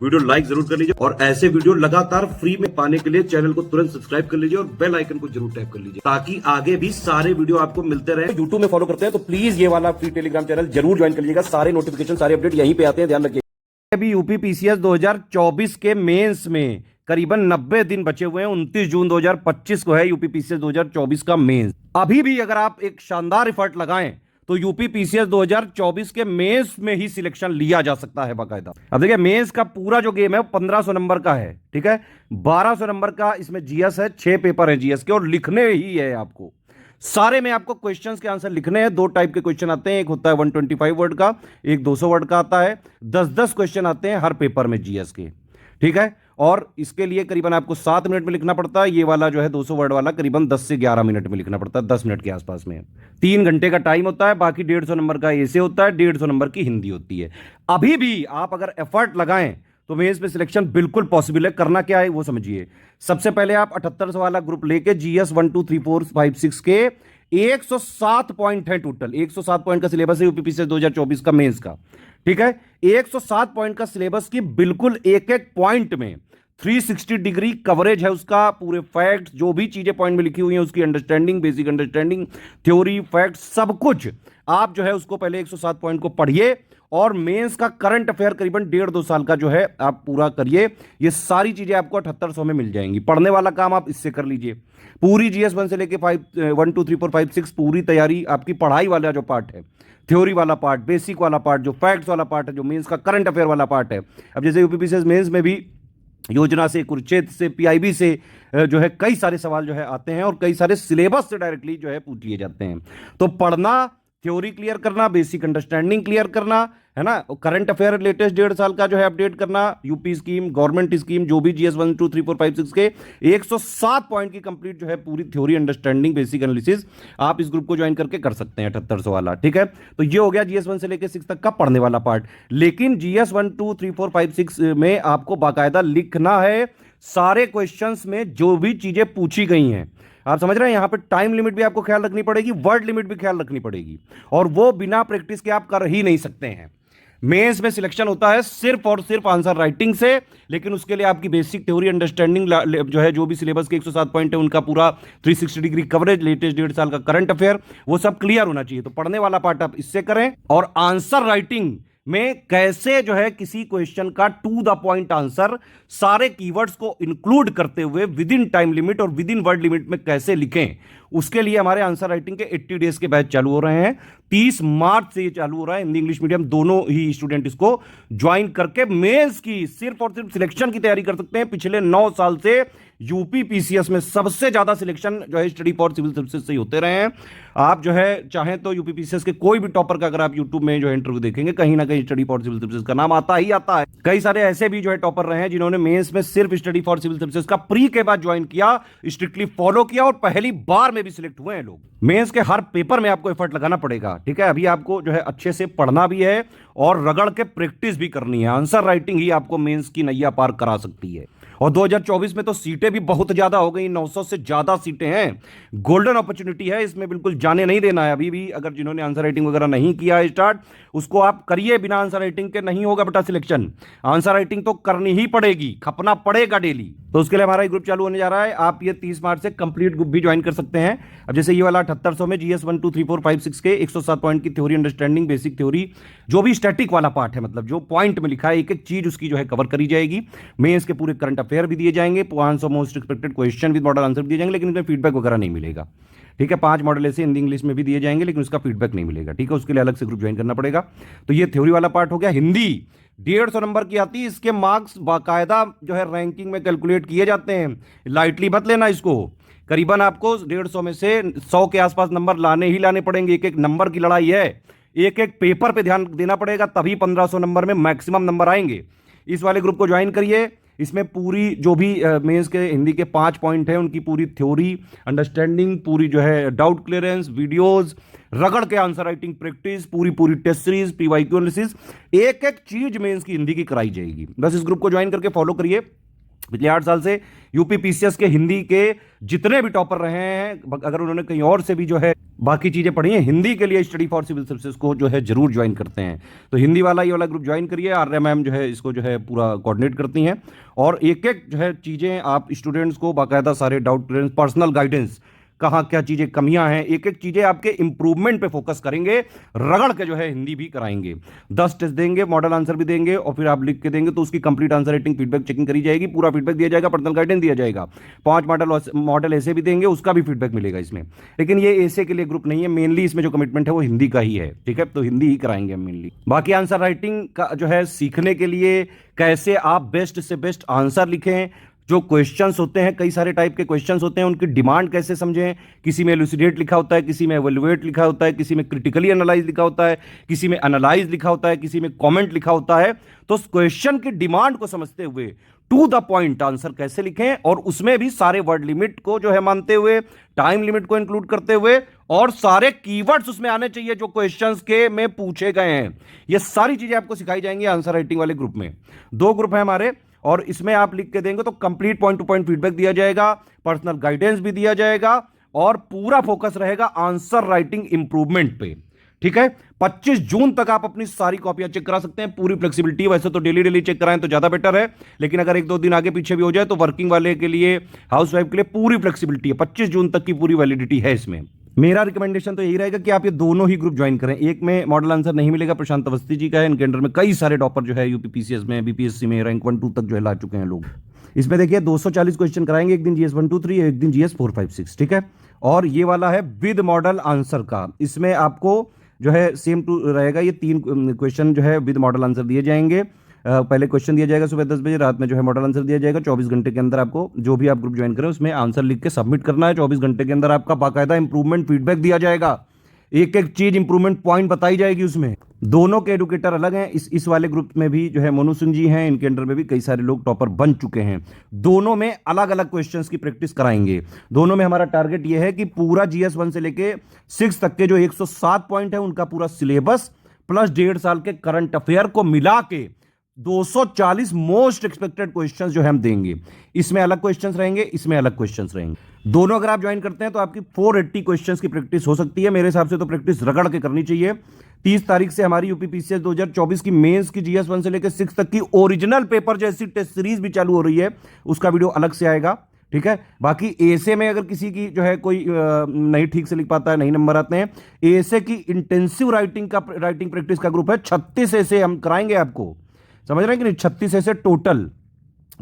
Video like जरूर कर लीजिए और ऐसे वीडियो लगातार फ्री में पाने के लिए चैनल को तुरंत सब्सक्राइब कर लीजिए और बेल आइकन को जरूर टैप कर लीजिए ताकि आगे भी सारे वीडियो आपको मिलते रहे। यूट्यूब में फॉलो करते हैं तो प्लीज ये वाला फ्री टेलीग्राम चैनल जरूर ज्वाइन कर लीजिएगा। सारे नोटिफिकेशन सारे अपडेट यहीं पे आते हैं, ध्यान रखिए। अभी यूपी पीसीएस 2024 के मेंस में करीबन 90 दिन बचे हुए हैं। 29 जून 2025 को है यूपी पीसीएस 2024 का मेंस। अभी भी अगर आप एक शानदार एफर्ट लगाएं तो यूपी पीसीएस 2024 के मेंस में ही सिलेक्शन लिया जा सकता है बाकायदा। अब देखिए मेंस का पूरा जो गेम है वो 1500 नंबर का है, ठीक है। 1200 नंबर का इसमें जीएस है, 6 पेपर है जीएस के और लिखने ही है आपको। सारे में आपको क्वेश्चंस के आंसर लिखने हैं। 2 टाइप के क्वेश्चन आते हैं, एक होता है 125 वर्ड का, एक 200 वर्ड का आता है। 10-10 क्वेश्चन आते हैं हर पेपर में जीएस के, ठीक है। और इसके लिए करीबन आपको 7 मिनट में लिखना पड़ता है। ये वाला जो है 200 वर्ड वाला करीबन 10 से 11 मिनट में लिखना पड़ता है, 10 मिनट के आसपास में। 3 घंटे का टाइम होता है। बाकी 150 नंबर का ऐसे होता है, 150 नंबर की हिंदी होती है। अभी भी आप अगर एफर्ट लगाएं तो मेंस में सिलेक्शन बिल्कुल पॉसिबल है। करना क्या है वो समझिए। सबसे पहले आप 78 वाला ग्रुप लेके जीएस 1 2 3 4 5 6 के 107 पॉइंट है टोटल। 107 पॉइंट का सिलेबस है यूपीपीसीएस 2024 का मेंस का, ठीक है। 107 पॉइंट का सिलेबस की बिल्कुल एक एक पॉइंट में 360 डिग्री कवरेज है उसका। पूरे फैक्ट जो भी चीजें पॉइंट में लिखी हुई हैं उसकी understanding, basic understanding, theory, fact सब कुछ आप जो है उसको पहले 107 पॉइंट को पढ़िए और मेंस का करंट अफेयर करीबन 1.5-2 साल का जो है आप पूरा करिए। ये सारी चीजें आपको 7800 में मिल जाएंगी। पढ़ने वाला काम आप इससे कर लीजिए। पूरी जीएस 1 से लेके 1 2 3 4 5 6 पूरी तैयारी आपकी पढ़ाई वाला जो पार्ट है, थ्योरी वाला पार्ट, बेसिक वाला पार्ट, जो फैक्ट्स वाला पार्ट है, जो मेंस का करंट अफेयर वाला पार्ट है। अब जैसे यूपीपीसीएस मेंस में भी योजना से, कुरुक्षेत्र से, पीआईबी से जो है कई सारे सवाल जो है आते हैं और कई सारे सिलेबस से डायरेक्टली जो है पूछ लिए जाते हैं। तो पढ़ना, थ्योरी क्लियर करना, बेसिक अंडरस्टैंडिंग क्लियर करना, है ना, करंट अफेयर लेटेस्ट 1.5 साल का जो है अपडेट करना, यूपी स्कीम, गवर्नमेंट स्कीम, जो भी जीएस 1 2 3 4 5 6 के 107 पॉइंट की कंप्लीट जो है पूरी थ्योरी, अंडरस्टैंडिंग, बेसिक एनालिसिस आप इस ग्रुप को ज्वाइन करके कर सकते हैं 7800 वाला, ठीक है। तो ये हो गया जीएस 1 से लेकर 6 तक का पढ़ने वाला पार्ट। लेकिन जीएस 1 2 3 4 5 6 में आपको बाकायदा लिखना है सारे क्वेश्चंस में जो भी चीजें पूछी गई हैं। आप समझ रहे हैं, यहां पे टाइम लिमिट भी आपको ख्याल रखनी पड़ेगी, वर्ड लिमिट भी ख्याल रखनी पड़ेगी और वो बिना प्रैक्टिस के आप कर ही नहीं सकते हैं। मेंस में सिलेक्शन होता है सिर्फ और सिर्फ आंसर राइटिंग से, लेकिन उसके लिए आपकी बेसिक थ्योरी, अंडरस्टैंडिंग जो है, जो भी सिलेबस के 107 पॉइंट है उनका पूरा 360 डिग्री कवरेज, लेटेस्ट 1.5 साल का करंट अफेयर, वो सब क्लियर होना चाहिए। तो पढ़ने वाला पार्ट आप इससे करें और आंसर राइटिंग में कैसे जो है किसी क्वेश्चन का टू द पॉइंट आंसर सारे कीवर्ड्स को इंक्लूड करते हुए विद इन टाइम लिमिट और विद इन वर्ड लिमिट में कैसे लिखें, उसके लिए हमारे आंसर राइटिंग के 80 डेज के बैच चालू हो रहे हैं। 30 मार्च से ये चालू हो रहा है। हिंदी इंग्लिश मीडियम दोनों ही स्टूडेंट इसको ज्वाइन करके मेंस की सिर्फ और सिर्फ सिलेक्शन की तैयारी कर सकते हैं। पिछले 9 साल से यूपी पीसीएस में सबसे ज्यादा सिलेक्शन जो है स्टडी फॉर सिविल सर्विसेज से होते रहे हैं। आप जो है चाहें तो यूपी पीसीएस के कोई भी टॉपर का अगर आप यूट्यूब में जो है इंटरव्यू देखेंगे, कहीं ना कहीं स्टडी फॉर सिविल सर्विसेज का नाम आता ही आता है। कई सारे ऐसे भी जो है टॉपर रहे हैं जिन्होंने मेंस में सिर्फ स्टडी फॉर सिविल सर्विसेज का प्री के बाद ज्वाइन किया, स्ट्रिक्टली फॉलो किया और पहली बार में भी सिलेक्ट हुए हैं लोग। मेंस के हर पेपर में आपको एफर्ट लगाना पड़ेगा, ठीक है। अभी आपको जो है अच्छे से पढ़ना भी है और रगड़ के प्रैक्टिस भी करनी है। आंसर राइटिंग ही आपको मेंस की नैया पार करा सकती है। और 2024 में तो सीटें भी बहुत ज्यादा हो गई, 900 से ज्यादा सीटें हैं। गोल्डन अपॉर्चुनिटी है, इसमें बिल्कुल जाने नहीं देना है। अभी भी अगर जिन्होंने आंसर राइटिंग वगैरह नहीं किया है स्टार्ट, उसको आप करिए। बिना आंसर राइटिंग के नहीं होगा बेटा सिलेक्शन। आंसर राइटिंग तो करनी ही पड़ेगी, खपना पड़ेगा डेली। तो उसके लिए हमारा ग्रुप चालू होने जा रहा है। आप ये 30 मार्च से कंप्लीट ग्रुप भी ज्वाइन कर सकते हैं। अब जैसे ये वाला 7800 में जीएस 1 2 3 4 5 6 के 107 पॉइंट की थ्योरी, अंडरस्टैंडिंग, बेसिक थ्योरी, जो भी स्टैटिक वाला पार्ट है, मतलब जो पॉइंट में लिखा है एक एक चीज उसकी जो है कवर करी जाएगी। मेंस के पूरे करंट अफेयर भी दिए जाएंगे, 500 most expected question with model answer दिए जाएंगे, लेकिन इसमें फीडबैक वगैरह नहीं मिलेगा, ठीक है। 5 मॉडल ऐसे हिंदी इंग्लिश में भी दिए जाएंगे, लेकिन उसका फीडबैक नहीं मिलेगा, ठीक है। उसके लिए अलग से ग्रुप ज्वाइन करना पड़ेगा। तो ये थ्योरी वाला पार्ट हो गया। हिंदी 150 नंबर की आती है, इसके मार्क्स बाकायदा जो है रैंकिंग में कैलकुलेट किए जाते हैं, लाइटली मत लेना इसको। करीबन आपको 150 में से 100 के आसपास नंबर लाने ही लाने पड़ेंगे। एक एक नंबर की लड़ाई है, एक एक पेपर पे ध्यान देना पड़ेगा, तभी 1500 नंबर में मैक्सिमम नंबर आएंगे। इस वाले ग्रुप को ज्वाइन करिए। इसमें पूरी जो भी मेंस के हिंदी के 5 पॉइंट हैं उनकी पूरी थ्योरी, अंडरस्टैंडिंग, पूरी जो है डाउट क्लियरेंस, वीडियोस, रगड़ के आंसर राइटिंग प्रैक्टिस, पूरी टेस्ट सीरीज, पीवाईक्यू एनालिसिस, एक एक चीज मेंस की हिंदी की कराई जाएगी। बस इस ग्रुप को ज्वाइन करके फॉलो करिए। पिछले 8 साल से यूपी पीसीएस के हिंदी के जितने भी टॉपर रहे हैं, अगर उन्होंने कहीं और से भी जो है बाकी चीजें पढ़ी हैं, हिंदी के लिए स्टडी फॉर सिविल सर्विसेज को जो है जरूर ज्वाइन करते हैं। तो हिंदी वाला ये वाला ग्रुप ज्वाइन करिए। आर्या मैम जो है इसको जो है पूरा कोऑर्डिनेट करती हैं, और एक एक जो है चीजें आप स्टूडेंट्स को बाकायदा सारे डाउट क्लियरेंस, पर्सनल गाइडेंस, कहाँ क्या चीजें कमियां हैं, एक एक चीजें आपके इंप्रूवमेंट पे फोकस करेंगे, रगड़ के जो है हिंदी भी कराएंगे। 10 टेस्ट देंगे, मॉडल आंसर भी देंगे, और फिर आप लिख के देंगे तो उसकी complete answer writing feedback checking करी जाएगी, पूरा फीडबैक दिया जाएगा, पर्सनल गाइडेंस दिया जाएगा। 5 मॉडल ऐसे भी देंगे, उसका भी फीडबैक मिलेगा इसमें। लेकिन ये ऐसे के लिए ग्रुप नहीं है, मेनली इसमें जो कमिटमेंट है वो हिंदी का ही है, ठीक है। तो हिंदी ही कराएंगे हम मेनली। बाकी आंसर राइटिंग का जो है सीखने के लिए कैसे आप बेस्ट से बेस्ट आंसर लिखें, जो क्वेश्चंस होते हैं, कई सारे टाइप के क्वेश्चंस होते हैं, उनकी डिमांड कैसे समझें। किसी में एलुसिडेट लिखा होता है, किसी में एवेल्युएट लिखा होता है, किसी में क्रिटिकली एनालाइज लिखा होता है, किसी में एनालाइज लिखा होता है, किसी में कमेंट लिखा होता है। तो उस क्वेश्चन की डिमांड को समझते हुए टू द पॉइंट आंसर कैसे लिखें, और उसमें भी सारे वर्ड लिमिट को जो है मानते हुए, टाइम लिमिट को इंक्लूड करते हुए, और सारे कीवर्ड्स उसमें आने चाहिए जो क्वेश्चंस के में पूछे गए हैं। ये सारी चीजें आपको सिखाई जाएंगी आंसर राइटिंग वाले ग्रुप में। 2 ग्रुप है हमारे, और इसमें आप लिख के देंगे तो complete point two point feedback दिया जाएगा, पर्सनल गाइडेंस भी दिया जाएगा, और पूरा फोकस रहेगा आंसर राइटिंग इंप्रूवमेंट पे, ठीक है। 25 जून तक आप अपनी सारी कॉपियां चेक करा सकते हैं, पूरी फ्लेक्सिबिलिटी। वैसे तो डेली चेक कराएं तो ज्यादा बेटर है, लेकिन अगर 1-2 दिन आगे पीछे भी हो जाए तो वर्किंग वाले के लिए, हाउसवाइफ के लिए पूरी फ्लेक्सिबिलिटी है। 25 जून तक की पूरी वैलिडिटी है इसमें। मेरा रिकमेंडेशन तो यही रहेगा कि आप ये दोनों ही ग्रुप ज्वाइन करें। एक में मॉडल आंसर नहीं मिलेगा, प्रशांत अवस्थी जी का है, इनके अंडर में कई सारे टॉपर जो है यूपी पीसीएस में, बीपीएससी में रैंक 1-2 तक जो है ला चुके हैं लोग। इसमें देखिए 240 क्वेश्चन कराएंगे, एक दिन जीएस 1, 2, 3, एक दिन जीएस 4, 5, 6, ठीक है। और ये वाला है विद मॉडल आंसर का, इसमें आपको जो है सेम टू रहेगा, ये 3 क्वेश्चन जो है विद मॉडल आंसर दिए जाएंगे। पहले क्वेश्चन दिया जाएगा सुबह 10 बजे, रात में जो है मॉडल आंसर दिया जाएगा। 24 घंटे के अंदर आपको जो भी आप ग्रुप ज्वाइन करें उसमें आंसर लिख के सबमिट करना है। 24 घंटे के अंदर आपका बाकायदा इंप्रूवमेंट फीडबैक दिया जाएगा, एक एक चीज इंप्रूवमेंट पॉइंट बताई जाएगी उसमें। दोनों के एडुकेटर अलग हैं। इस वाले ग्रुप में भी जो है मोनू सिंह जी हैं, इनके अंडर में भी कई सारे लोग टॉपर बन चुके हैं। दोनों में अलग अलग क्वेश्चंस की प्रैक्टिस कराएंगे। दोनों में हमारा टारगेट यह है कि पूरा जीएस 1 से लेके 6 तक के जो 107 पॉइंट है उनका पूरा सिलेबस प्लस 1.5 साल के करंट अफेयर को मिला के 240 मोस्ट एक्सपेक्टेड क्वेश्चंस जो हम देंगे। इसमें अलग क्वेश्चंस रहेंगे, इसमें अलग क्वेश्चंस रहेंगे। दोनों अगर आप ज्वाइन करते हैं तो आपकी 480 क्वेश्चंस की प्रैक्टिस हो सकती है। मेरे हिसाब से तो प्रैक्टिस रगड़ के करनी चाहिए। 30 तारीख से हमारी यूपी पीसीएस 2024 की मेंस की जीएस 1 से लेकर 6 तक की ओरिजिनल पेपर जैसी टेस्ट सीरीज भी चालू हो रही है, उसका वीडियो अलग से आएगा, ठीक है। बाकी एसे में अगर किसी की जो है कोई नहीं ठीक से लिख पाता है, नहीं नंबर आते हैं, एसे की इंटेंसिव राइटिंग प्रैक्टिस का ग्रुप है। 36 एसे हम कराएंगे आपको, समझ रहे हैं कि नहीं, 36 ऐसे टोटल,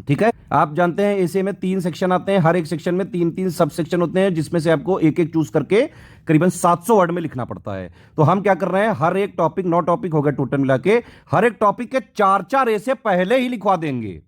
ठीक है। आप जानते हैं ऐसे में 3 सेक्शन आते हैं, हर एक सेक्शन में 3-3 सब सेक्शन होते हैं, जिसमें से आपको एक एक चूज करके करीबन 700 वर्ड में लिखना पड़ता है। तो हम क्या कर रहे हैं, हर एक टॉपिक 9 टॉपिक हो गए टोटल मिला के, हर एक टॉपिक के 4-4 ऐसे पहले ही लिखवा देंगे,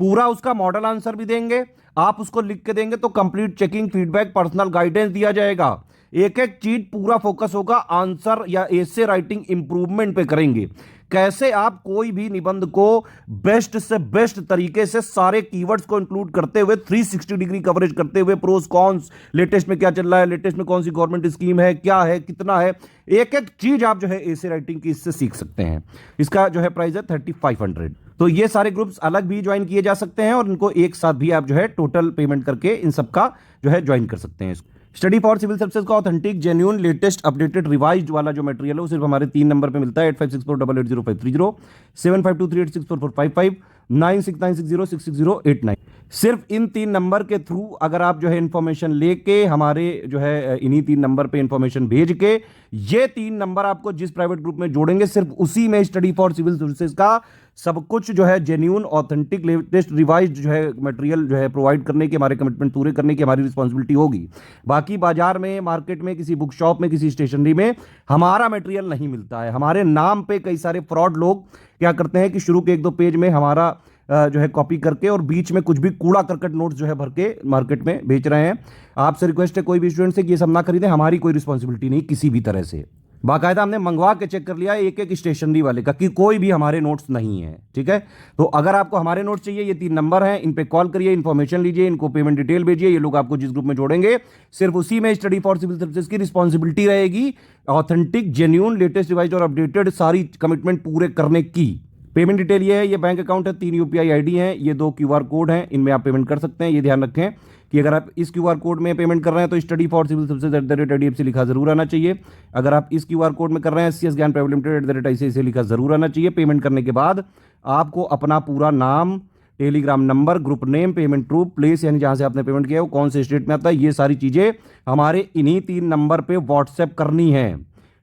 पूरा उसका मॉडल आंसर भी देंगे, आप उसको लिख के देंगे तो complete checking, feedback, personal guidance दिया जाएगा। एक एक चीज पूरा फोकस होगा आंसर या ऐसे राइटिंग इंप्रूवमेंट पे करेंगे। कैसे आप कोई भी निबंध को बेस्ट से बेस्ट तरीके से सारे कीवर्ड्स को इंक्लूड करते हुए 360 डिग्री कवरेज करते हुए, प्रोस कॉन्स, लेटेस्ट में क्या चल रहा है, लेटेस्ट में कौन सी गवर्नमेंट स्कीम है, क्या है, कितना है, एक एक चीज आप जो है ऐसे राइटिंग की इससे सीख सकते हैं। इसका जो है प्राइस है 3500। तो ये सारे ग्रुप्स अलग भी ज्वाइन किए जा सकते हैं और इनको एक साथ भी आप जो है टोटल पेमेंट करके इन सबका जो है ज्वाइन कर सकते हैं। स्टडी फॉर सिविल सर्विसेज का authentic, genuine, latest, updated, revised वाला जो मटेरियल है वो सिर्फ हमारे 3 नंबर पे मिलता है, 8564880530, 7523864455, 9696066089। सिर्फ इन 3 नंबर के थ्रू अगर आप जो है इंफॉर्मेशन लेके हमारे जो है इन्हीं 3 नंबर पे इंफॉर्मेशन भेज के ये 3 नंबर आपको जिस प्राइवेट ग्रुप में जोड़ेंगे, सिर्फ उसी में स्टडी फॉर सिविल सर्विसेज का सब कुछ जो है जेन्युइन, ऑथेंटिक, लेटेस्ट, रिवाइज्ड जो है मटेरियल जो है प्रोवाइड करने की, हमारे कमिटमेंट पूरे करने की हमारी रिस्पॉन्सिबिलिटी होगी। बाकी बाजार में, मार्केट में, किसी बुक शॉप में, किसी स्टेशनरी में हमारा मटेरियल नहीं मिलता है। हमारे नाम पे कई सारे फ्रॉड लोग क्या करते हैं कि शुरू के 1-2 पेज में हमारा जो है कॉपी करके और बीच में कुछ भी कूड़ा करकट नोट्स जो है भर के मार्केट में बेच रहे हैं। आपसे रिक्वेस्ट है कोई भी स्टूडेंट से कि ये सब ना खरीदें, हमारी कोई रिस्पॉन्सिबिलिटी नहीं किसी भी तरह से। बाकायदा हमने मंगवा के चेक कर लिया एक एक स्टेशनरी वाले का कि कोई भी हमारे नोट्स नहीं है, ठीक है। तो अगर आपको हमारे नोट्स चाहिए, ये 3 नंबर हैं, इन पे कॉल करिए, इन्फॉर्मेशन लीजिए, इनको पेमेंट डिटेल भेजिए। ये लोग आपको जिस ग्रुप में जोड़ेंगे सिर्फ उसी में स्टडी फॉर सिविल सर्विसेज की रिस्पॉन्सिबिलिटी रहेगी, ऑथेंटिक, जेन्युइन, लेटेस्ट, रिवाइज्ड और अपडेटेड सारी कमिटमेंट पूरे करने की। पेमेंट डिटेल ये है, ये बैंक अकाउंट है, 3 यूपीआई आईडी है, ये 2 क्यूआर कोड हैं, इनमें आप पेमेंट कर सकते हैं। ये ध्यान रखें कि अगर आप इस क्यूआर कोड में पेमेंट कर रहे हैं तो study for civil services @IDFC लिखा जरूर आना चाहिए। अगर आप इस क्यूआर कोड में कर रहे हैं SCS ज्ञान प्राइवेट लिमिटेड @ICICI लिखा जरूर आना चाहिए। पेमेंट करने के बाद आपको अपना पूरा नाम, Telegram number, group name, payment proof, place यानी जहां से आपने पेमेंट किया वो कौन से स्टेट में आता है, ये सारी चीजें हमारे इन्हीं 3 नंबर पे व्हाट्सएप करनी है।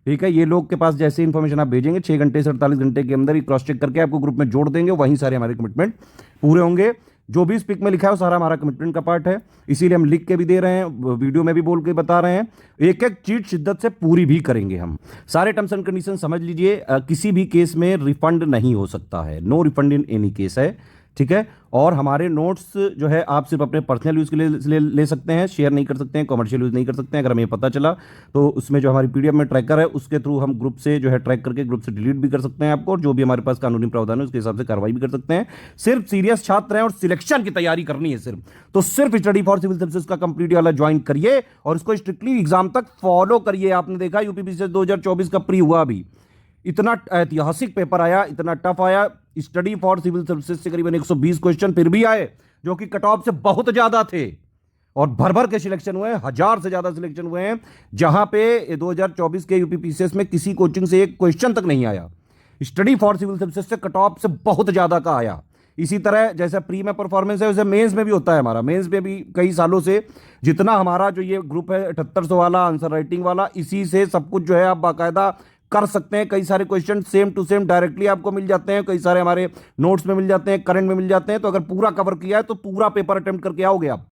ठीक है, ये लोग के पास जैसे इन्फॉर्मेशन आप भेजेंगे 6 घंटे से 48 घंटे के अंदर ही क्रॉस चेक करके आपको ग्रुप में जोड़ देंगे, वहीं सारे हमारे कमिटमेंट पूरे होंगे। जो भी स्पिक में लिखा है वो सारा हमारा कमिटमेंट का पार्ट है, इसीलिए हम लिख के भी दे रहे हैं, वीडियो में भी बोल के बता रहे हैं। एक एक चीज शिद्दत से पूरी भी करेंगे हम। सारे टर्म्स एंड कंडीशन समझ लीजिए। किसी भी केस में रिफंड नहीं हो सकता है, no refund in any case है। ठीक है, और हमारे नोट्स जो है आप सिर्फ अपने पर्सनल यूज के लिए ले सकते हैं, शेयर नहीं कर सकते हैं, कमर्शियल यूज नहीं कर सकते हैं। अगर हमें पता चला तो उसमें जो हमारी PDF में ट्रैकर है उसके थ्रू हम ग्रुप से जो है ट्रैक करके ग्रुप से डिलीट भी कर सकते हैं आपको, और जो भी हमारे पास कानूनी प्रावधान है उसके हिसाब से कार्रवाई भी कर सकते हैं। सिर्फ सीरियस छात्र हैं और सिलेक्शन की तैयारी करनी है सिर्फ, तो सिर्फ स्टडी फॉर सिविल सर्विसेज का कंप्लीट वाला ज्वाइन करिए और इसको स्ट्रिक्टली एग्जाम तक फॉलो करिए। आपने देखा UPPCS 2024 का प्री हुआ अभी, इतना ऐतिहासिक पेपर आया, इतना टफ आया। स्टडी फॉर सिविल सर्विसेज से करीबन 120 क्वेश्चन फिर भी आए जो कि कट ऑफ से बहुत ज्यादा थे, और भर भर के सिलेक्शन हुए, 1000 से ज्यादा सिलेक्शन हुए हैं, जहां पे 2024 के UPPCS में किसी कोचिंग से एक क्वेश्चन तक नहीं आया। स्टडी फॉर सिविल सर्विसेज से कट ऑफ से बहुत ज्यादा का आया। इसी तरह जैसे प्री में परफॉर्मेंस है वैसे मेंस में भी होता है हमारा। मेंस में भी कई सालों से जितना हमारा जो ये ग्रुप है 7800 वाला आंसर राइटिंग वाला, इसी से सब कुछ जो है आप बाकायदा कर सकते हैं। कई सारे question same to same directly आपको मिल जाते हैं, कई सारे हमारे नोट्स में मिल जाते हैं, करंट में मिल जाते हैं। तो अगर पूरा कवर किया है तो पूरा पेपर अटेम्प्ट करके आओगे आप।